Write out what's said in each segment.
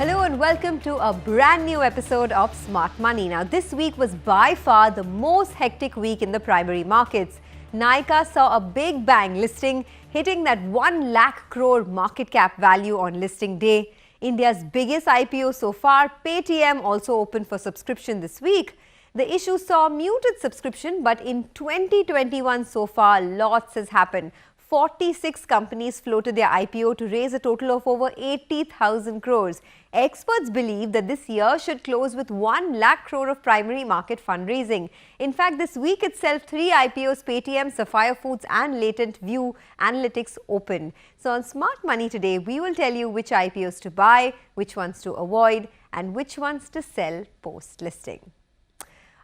Hello and welcome to a brand new episode of Smart Money. Now, this week was by far the most hectic week in the primary markets. NKAYA saw a big bang listing, hitting that 1 lakh crore market cap value on listing day. India's biggest IPO so far, Paytm, also opened for subscription this week. The issue saw muted subscription, but in 2021 so far, lots has happened. 46 companies floated their IPO to raise a total of over 80,000 crores. Experts believe that this year should close with 1 lakh crore of primary market fundraising. In fact, this week itself, 3 IPOs, Paytm, Sapphire Foods and Latent View Analytics opened. So on Smart Money today, we will tell you which IPOs to buy, which ones to avoid and which ones to sell post-listing.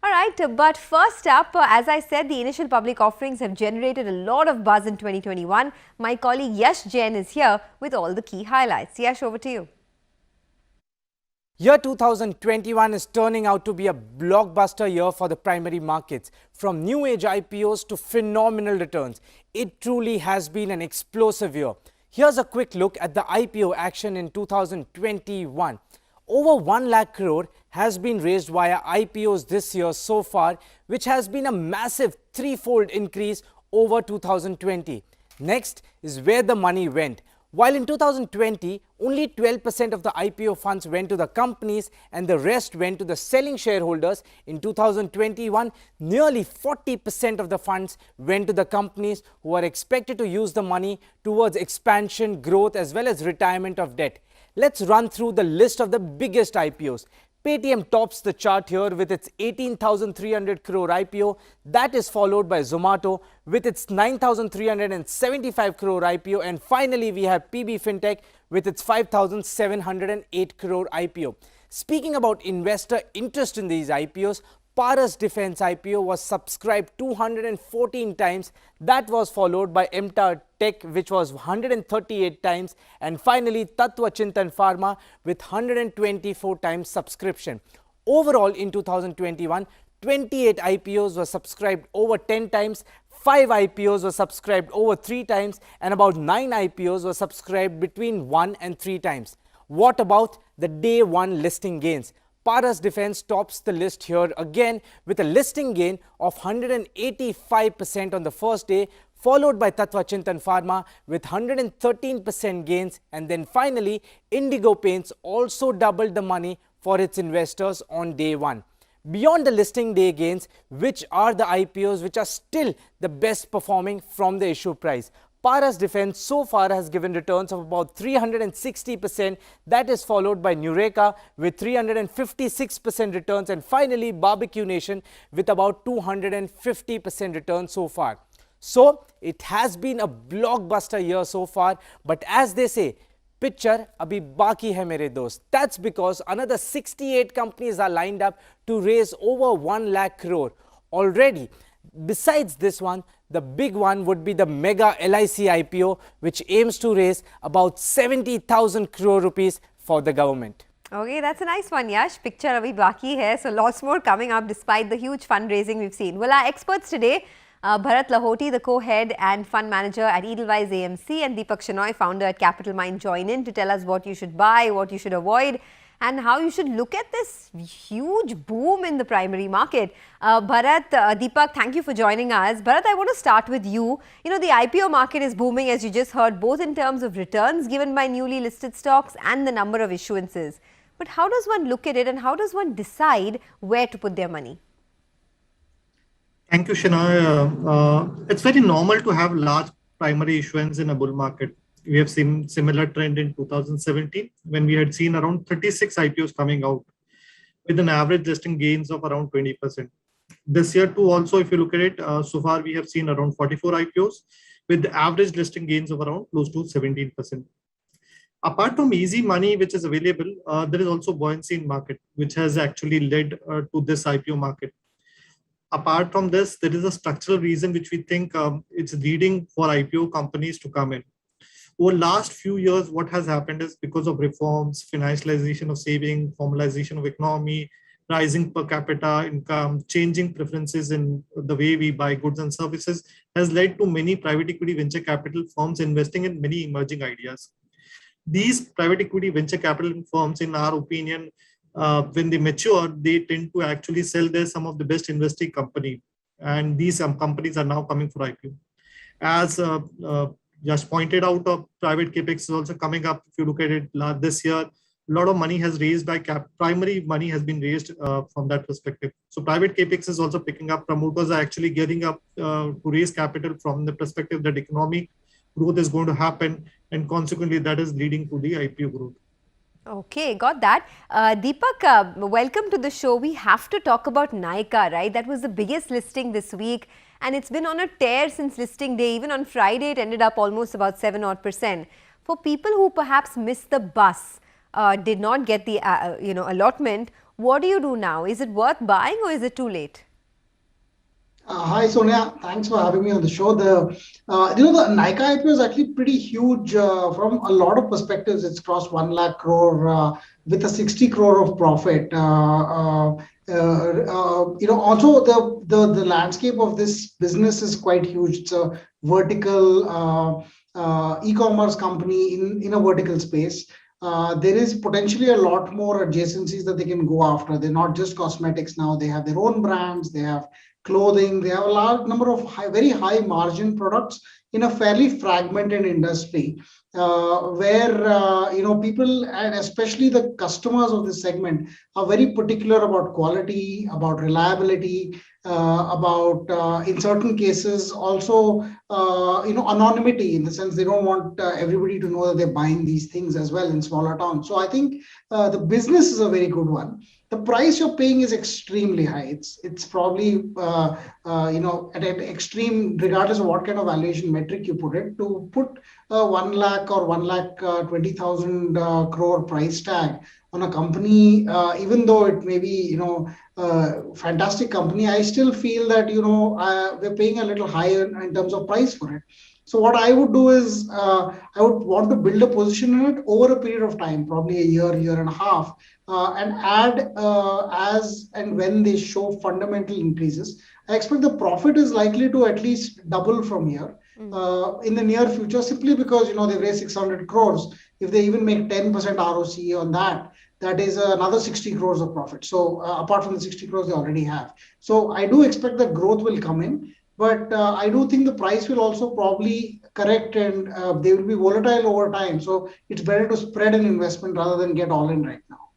All right, but first up, as I said, the initial public offerings have generated a lot of buzz in 2021. My colleague Yash Jain is here with all the key highlights. Yash, over to you. Year 2021 is turning out to be a blockbuster year for the primary markets. From new age IPOs to phenomenal returns, it truly has been an explosive year. Here's a quick look at the IPO action in 2021. Over 1 lakh crore has been raised via IPOs this year so far, which has been a massive threefold increase over 2020. Next is where the money went. While in 2020, only 12% of the IPO funds went to the companies and the rest went to the selling shareholders, in 2021, nearly 40% of the funds went to the companies who are expected to use the money towards expansion, growth as well as retirement of debt. Let's run through the list of the biggest IPOs. Paytm tops the chart here with its 18,300 crore IPO. That is followed by Zomato with its 9,375 crore IPO. And finally, we have PB Fintech with its 5,708 crore IPO. Speaking about investor interest in these IPOs, Paras Defense IPO was subscribed 214 times. That was followed by MTA Tech, which was 138 times. And finally, Tattva Chintan Pharma with 124 times subscription. Overall, in 2021, 28 IPOs were subscribed over 10 times. 5 IPOs were subscribed over 3 times. And about 9 IPOs were subscribed between 1 and 3 times. What about the day 1 listing gains? Paras Defense tops the list here again with a listing gain of 185% on the first day, followed by Tattva Chintan Pharma with 113% gains, and then finally Indigo Paints also doubled the money for its investors on day 1. Beyond the listing day gains, which are the IPOs which are still the best performing from the issue price? Paras Defense so far has given returns of about 360%. That is followed by Nureka with 356% returns, and finally Barbecue Nation with about 250% returns so far. So it has been a blockbuster year so far, but as they say, picture abhi baki hai mere dost. That's because another 68 companies are lined up to raise over 1 lakh crore already. Besides this one, the big one would be the mega LIC IPO, which aims to raise about 70,000 crore rupees for the government. Okay, that's a nice one, Yash. Picture abhi baki hai, so lots more coming up despite the huge fundraising we've seen. Well, our experts today, Bharat Lahoti, the co-head and fund manager at Edelweiss AMC, and Deepak Shenoy, founder at Capitalmind, join in to tell us what you should buy, what you should avoid, and how you should look at this huge boom in the primary market. Bharat, Deepak, thank you for joining us. Bharat, I want to start with you. You know, the IPO market is booming, as you just heard, both in terms of returns given by newly listed stocks and the number of issuances. But how does one look at it and how does one decide where to put their money? Thank you, Shenoy. It's very normal to have large primary issuance in a bull market. We have seen similar trend in 2017 when we had seen around 36 IPOs coming out with an average listing gains of around 20%. This year too also, if you look at it, so far we have seen around 44 IPOs with the average listing gains of around close to 17%. Apart from easy money which is available, there is also buoyancy in market, which has actually led to this IPO market. Apart from this, there is a structural reason which we think it's leading for IPO companies to come in. Over last few years, what has happened is because of reforms, financialization of saving, formalization of economy, rising per capita income, changing preferences in the way we buy goods and services has led to many private equity venture capital firms investing in many emerging ideas. These private equity venture capital firms, in our opinion, when they mature, they tend to actually sell their some of the best investing company, and these companies are now coming for IPO. As just pointed out, private capex is also coming up. If you look at it this year, a lot of money has raised by primary money has been raised from that perspective. So private capex is also picking up. Promoters are actually getting up to raise capital from the perspective that economic growth is going to happen, and consequently that is leading to the IPO growth. Okay, got that. Deepak, welcome to the show. We have to talk about NKAYA, right? That was the biggest listing this week, and it's been on a tear since listing day. Even on Friday, it ended up almost about 7%. For people who perhaps missed the bus, did not get the allotment, what do you do now? Is it worth buying or is it too late? Hi Sonia, thanks for having me on the show. The NKAYA IPO is actually pretty huge from a lot of perspectives. It's crossed 1 lakh crore with a 60 crore of profit. Also the landscape of this business is quite huge. It's a vertical e-commerce company in a vertical space. There is potentially a lot more adjacencies that they can go after. They're not just cosmetics now. They have their own brands. They have clothing. They have a large number of very high margin products in a fairly fragmented industry where people, and especially the customers of this segment, are very particular about quality, about reliability, about in certain cases also anonymity, in the sense they don't want everybody to know that they're buying these things as well in smaller towns. So I think the business is a very good one. The price you're paying is extremely high. It's probably at an extreme, regardless of what kind of valuation metric you put it, to put 1 lakh or 1,20,000 crore price tag on a company, even though it may be fantastic company, I still feel that we're paying a little higher in terms of price for it. So what I would do is I would want to build a position in it over a period of time, probably a year and a half, and add as and when they show fundamental increases. I expect the profit is likely to at least double from here in the near future, simply because they've raised 600 crores. If they even make 10% ROCE on that, that is another 60 crores of profit. So apart from the 60 crores they already have. So I do expect that growth will come in. But I do think the price will also probably correct, and they will be volatile over time. So it's better to spread an investment rather than get all in right now.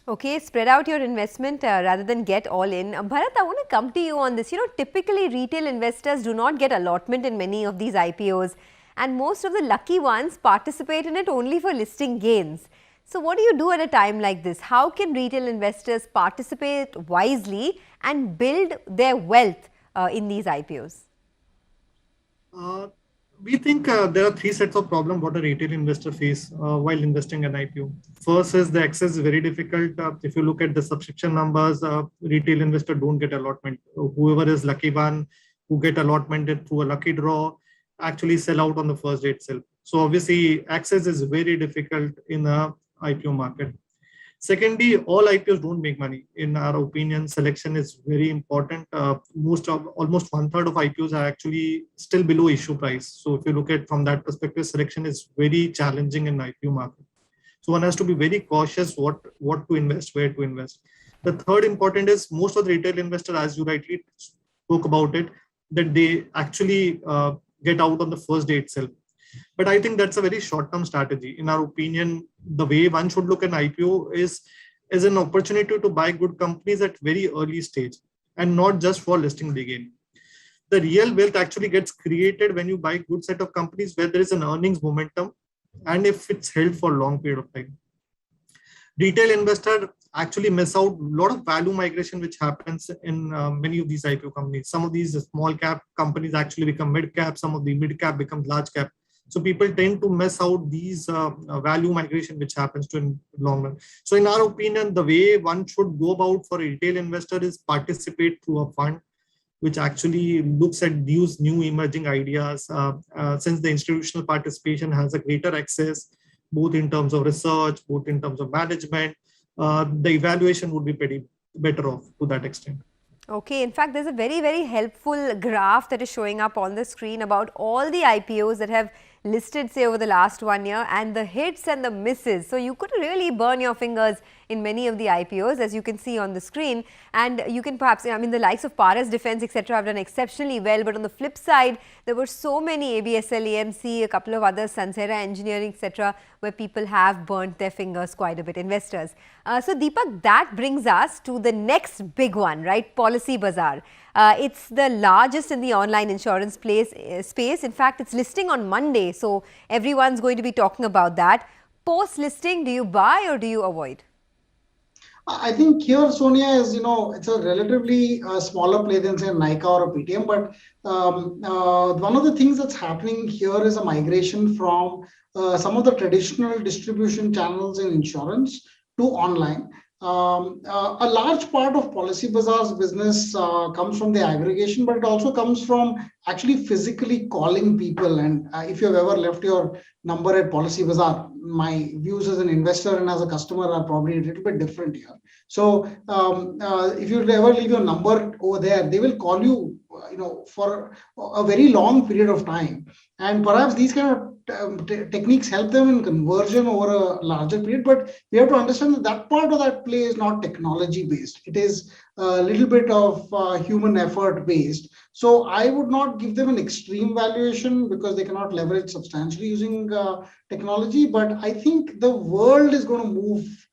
Okay, spread out your investment rather than get all in. Bharat, I want to come to you on this. Typically retail investors do not get allotment in many of these IPOs, and most of the lucky ones participate in it only for listing gains. So what do you do at a time like this? How can retail investors participate wisely and build their wealth in these IPOs? We think there are three sets of problems what a retail investor face while investing in IPO. First is the access is very difficult. If you look at the subscription numbers, retail investor don't get allotment. Whoever is lucky one who get allotment through a lucky draw actually sell out on the first day itself. So obviously access is very difficult in a IPO market. Secondly, all IPOs don't make money. In our opinion, selection is very important. Almost 1/3 of IPOs are actually still below issue price. So if you look at from that perspective, selection is very challenging in IPO market. So one has to be very cautious what to invest, where to invest. The third important is most of the retail investors, as you rightly spoke about it, that they actually get out on the first day itself. But I think that's a very short-term strategy. In our opinion, the way one should look at an IPO is an opportunity to buy good companies at very early stage and not just for listing the gain. The real wealth actually gets created when you buy good set of companies where there is an earnings momentum and if it's held for a long period of time. Retail investor actually miss out a lot of value migration which happens in many of these IPO companies. Some of these small cap companies actually become mid cap, some of the mid cap become large cap. So people tend to miss out these value migration which happens to in long run. So in our opinion, the way one should go about for a retail investor is participate through a fund which actually looks at these new emerging ideas. Since the institutional participation has a greater access, both in terms of research, both in terms of management, the evaluation would be pretty better off to that extent. Okay, in fact, there's a very, very helpful graph that is showing up on the screen about all the IPOs that have listed, say, over the last 1 year, and the hits and the misses. So you could really burn your fingers in many of the IPOs, as you can see on the screen. And you can perhaps, I mean, the likes of Paras Defense, etc., have done exceptionally well. But on the flip side, there were so many ABSL, AMC, a couple of others, Sansera Engineering, etc., where people have burnt their fingers quite a bit, investors. So Deepak, that brings us to the next big one, right? Policy Bazaar. It's the largest in the online insurance space. In fact, it's listing on Monday, so everyone's going to be talking about that. Post-listing, do you buy or do you avoid? I think here, Sonia, is, it's a relatively smaller play than, say, Nykaa or a Paytm. But one of the things that's happening here is a migration from some of the traditional distribution channels in insurance to online. A large part of Policy Bazaar's business comes from the aggregation, but it also comes from actually physically calling people. And if you've ever left your number at Policy Bazaar, my views as an investor and as a customer are probably a little bit different here. So if you ever leave your number over there, they will call you, for a very long period of time. And perhaps these kind of techniques help them in conversion over a larger period. But we have to understand that part of that play is not technology based. It is a little bit of human effort based. So I would not give them an extreme valuation because they cannot leverage substantially using technology. But I think the world is going to move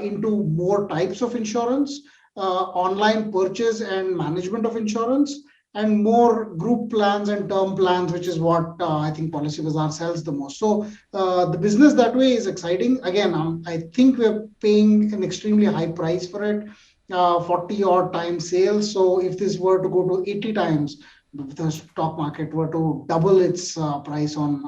into more types of insurance, online purchase and management of insurance, and more group plans and term plans, which is what I think Policy Bazaar sells the most. So the business that way is exciting. Again, I think we're paying an extremely high price for it, 40 odd times sales. So if this were to go to 80 times, if the stock market were to double its price on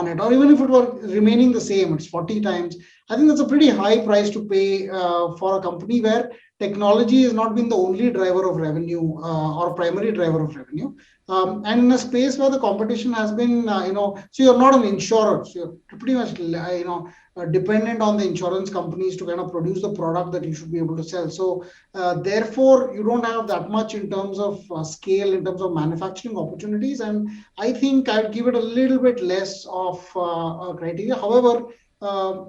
it, or even if it were remaining the same, it's 40 times. I think that's a pretty high price to pay for a company where technology has not been the only driver of revenue or primary driver of revenue. And in a space where the competition has been, so you're not an insurer, so you're pretty much, dependent on the insurance companies to kind of produce the product that you should be able to sell. So therefore, you don't have that much in terms of scale, in terms of manufacturing opportunities. And I think I'd give it a little bit less of criteria. However,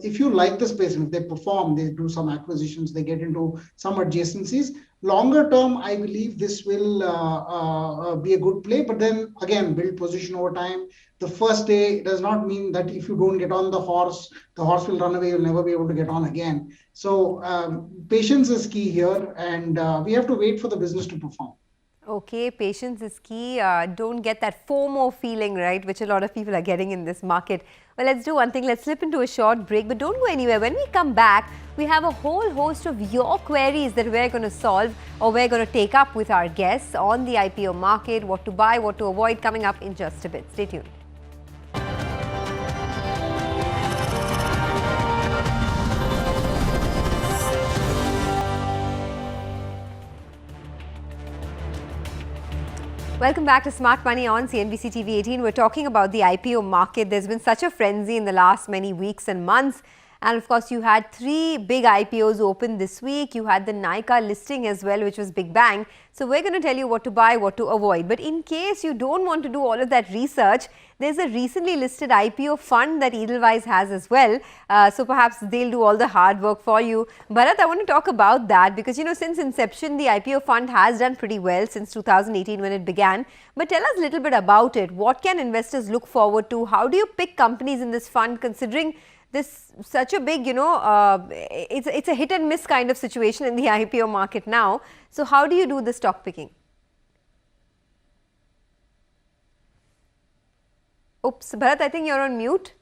if you like the space and if they perform, they do some acquisitions, they get into some adjacencies, longer term, I believe this will be a good play. But then again, build position over time. The first day does not mean that if you don't get on the horse will run away. You'll never be able to get on again. So patience is key here, and we have to wait for the business to perform. Okay, patience is key. Don't get that FOMO feeling, right, which a lot of people are getting in this market. Well, let's do one thing. Let's slip into a short break, but don't go anywhere. When we come back, we have a whole host of your queries that we're going to solve or we're going to take up with our guests on the IPO market, what to buy, what to avoid, coming up in just a bit. Stay tuned. Welcome back to Smart Money on CNBC TV18. We're talking about the IPO market. There's been such a frenzy in the last many weeks and months. And of course, you had 3 big IPOs open this week. You had the Nykaa listing as well, which was big bang. So we're going to tell you what to buy, what to avoid. But in case you don't want to do all of that research, there's a recently listed IPO fund that Edelweiss has as well. So perhaps they'll do all the hard work for you. Bharat, I want to talk about that because, since inception, the IPO fund has done pretty well since 2018 when it began. But tell us a little bit about it. What can investors look forward to? How do you pick companies in this fund considering this such a big, it's a hit and miss kind of situation in the IPO market now. So how do you do the stock picking? Oops, Bharat, I think you're on mute.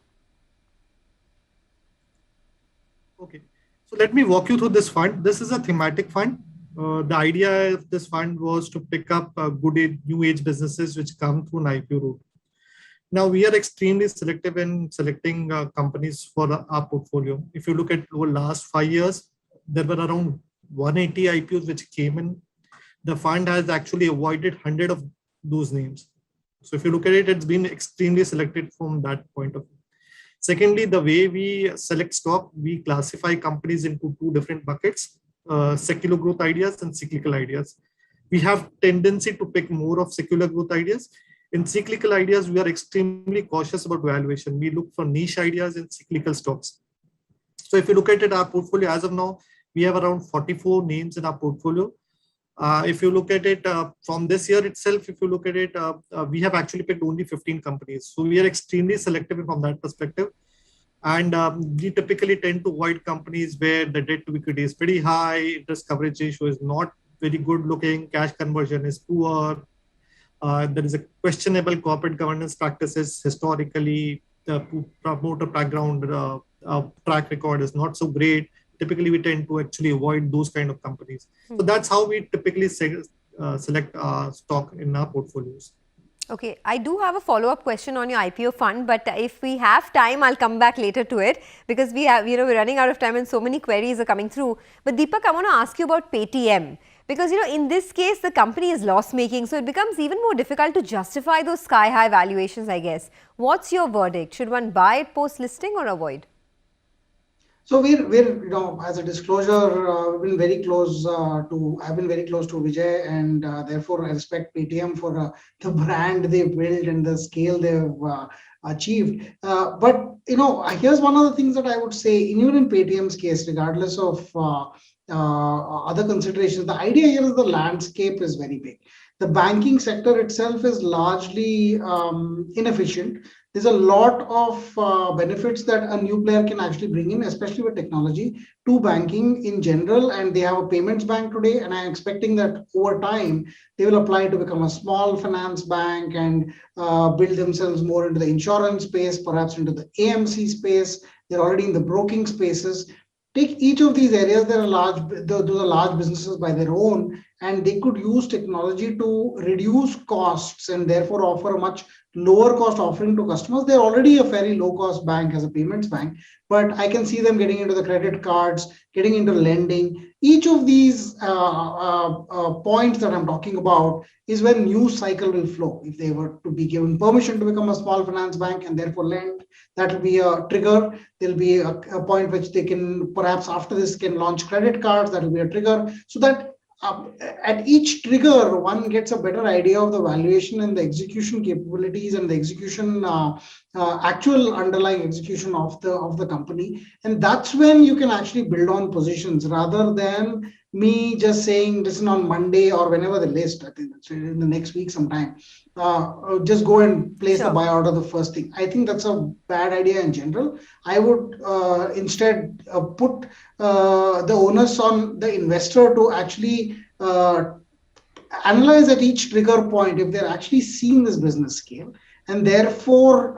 Okay, so let me walk you through this fund. This is a thematic fund. The idea of this fund was to pick up good new age businesses which come through an IPO route. Now, we are extremely selective in selecting companies for our portfolio. If you look at over the last 5 years, there were around 180 IPOs which came in. The fund has actually avoided 100 of those names. So if you look at it, it's been extremely selected from that point of view. Secondly, the way we select stock, we classify companies into 2 different buckets, secular growth ideas and cyclical ideas. We have tendency to pick more of secular growth ideas. In cyclical ideas, we are extremely cautious about valuation. We look for niche ideas in cyclical stocks. So if you look at it, our portfolio as of now, we have around 44 names in our portfolio. If you look at it from this year itself, if you look at it, we have actually picked only 15 companies. So we are extremely selective from that perspective. And we typically tend to avoid companies where the debt to equity is pretty high, interest coverage ratio is not very good looking, cash conversion is poor. There is a questionable corporate governance practices historically, the promoter background track record is not so great. Typically, we tend to actually avoid those kind of companies. So that's how we typically select stock in our portfolios. Okay, I do have a follow-up question on your IPO fund, but if we have time, I'll come back later to it because we have, we're running out of time and so many queries are coming through. But Deepak, I want to ask you about Paytm because, in this case, the company is loss-making, so it becomes even more difficult to justify those sky-high valuations, I guess. What's your verdict? Should one buy it post-listing or avoid? So we're as a disclosure, we've been very close I've been very close to Vijay, and therefore I respect Paytm for the brand they've built and the scale they've achieved. But here's one of the things that I would say, even in Paytm's case, regardless of other considerations, the idea here is the landscape is very big. The banking sector itself is largely inefficient. There's a lot of benefits that a new player can actually bring in, especially with technology, to banking in general. And they have a payments bank today. And I'm expecting that over time, they will apply to become a small finance bank and build themselves more into the insurance space, perhaps into the AMC space. They're already in the broking spaces. Take each of these areas, those are large businesses by their own, and they could use technology to reduce costs and therefore offer a much lower cost offering to customers. They're already a very low cost bank as a payments bank, but I can see them getting into the credit cards, getting into lending. Each of these points that I'm talking about is when news cycle will flow. If they were to be given permission to become a small finance bank and therefore lend, that will be a trigger. There'll be a point which they can, perhaps after this, can launch credit cards. That will be a trigger. So that at each trigger, one gets a better idea of the valuation and the execution capabilities and the execution, actual underlying execution of the company. And that's when you can actually build on positions rather than me just saying, listen, on Monday or whenever they list, I think that's in the next week sometime, just go and place the buy order the first thing. I think that's a bad idea in general. I would instead put the onus on the investor to actually analyze at each trigger point if they're actually seeing this business scale, and therefore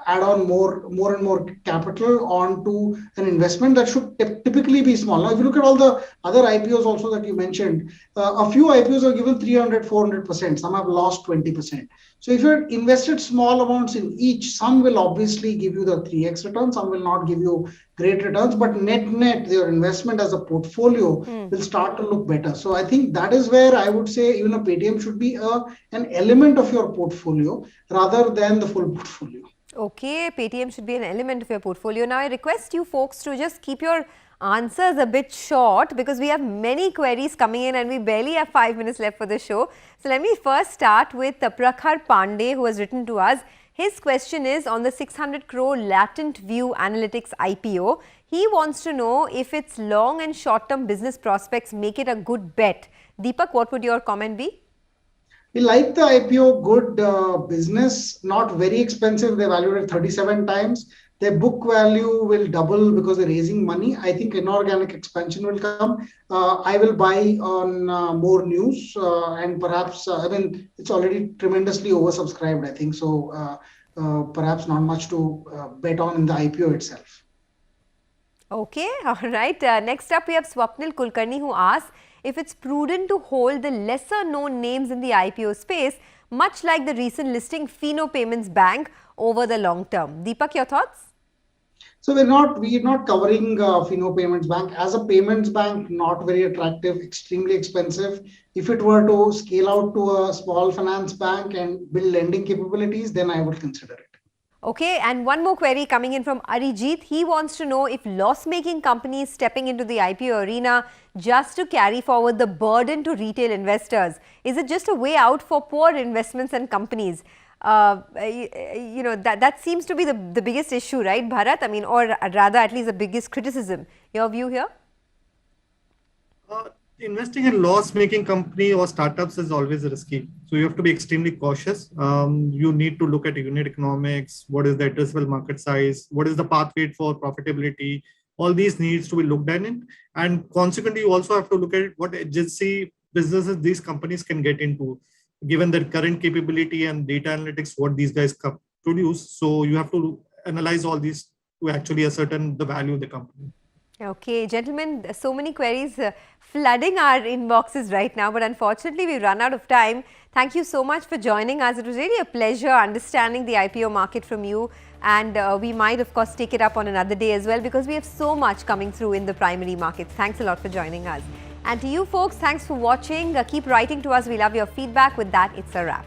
add on more and more capital onto an investment that should typically be small. Now, if you look at all the other IPOs also that you mentioned, a few IPOs are given 300, 400%. Some have lost 20%. So if you're invested small amounts in each, some will obviously give you the 3x return, some will not give you great returns, but net, your investment as a portfolio will start to look better. So I think that is where I would say even a Paytm should be an element of your portfolio rather than the full portfolio. Okay, Paytm should be an element of your portfolio. Now I request you folks to just keep your answers a bit short because we have many queries coming in and we barely have 5 minutes left for the show. So let me first start with Prakhar Pandey, who has written to us. His question is on the 600 crore latent view analytics IPO. He wants to know if its long and short-term business prospects make it a good bet. Deepak, what would your comment be? We like the IPO, good business, not very expensive. They valued it 37 times. Their book value will double because they're raising money. I think inorganic expansion will come. I will buy on more news and perhaps, it's already tremendously oversubscribed, I think. So perhaps not much to bet on in the IPO itself. Okay, all right. Next up, we have Swapnil Kulkarni, who asks if it's prudent to hold the lesser known names in the IPO space, much like the recent listing Fino Payments Bank over the long term. Deepak, your thoughts? So we're not covering Fino Payments Bank. As a payments bank, not very attractive, extremely expensive. If it were to scale out to a small finance bank and build lending capabilities, then I would consider it. Okay, and one more query coming in from Arijit. He wants to know if loss-making companies stepping into the IPO arena just to carry forward the burden to retail investors. Is it just a way out for poor investments and companies? That seems to be the biggest issue, right, Bharat? I mean, or rather at least the biggest criticism. Your view here? Investing in loss-making company or startups is always risky. So you have to be extremely cautious. You need to look at unit economics. What is the addressable market size? What is the pathway for profitability? All these needs to be looked at in. And consequently, you also have to look at what agency businesses these companies can get into, given their current capability and data analytics, what these guys produce. So you have to analyze all these to actually ascertain the value of the company. Okay, gentlemen, so many queries flooding our inboxes right now, but unfortunately we've run out of time. Thank you so much for joining us. It was really a pleasure understanding the IPO market from you, and we might of course take it up on another day as well, because we have so much coming through in the primary markets. Thanks a lot for joining us. And to you folks, thanks for watching. Keep writing to us. We love your feedback. With that, it's a wrap.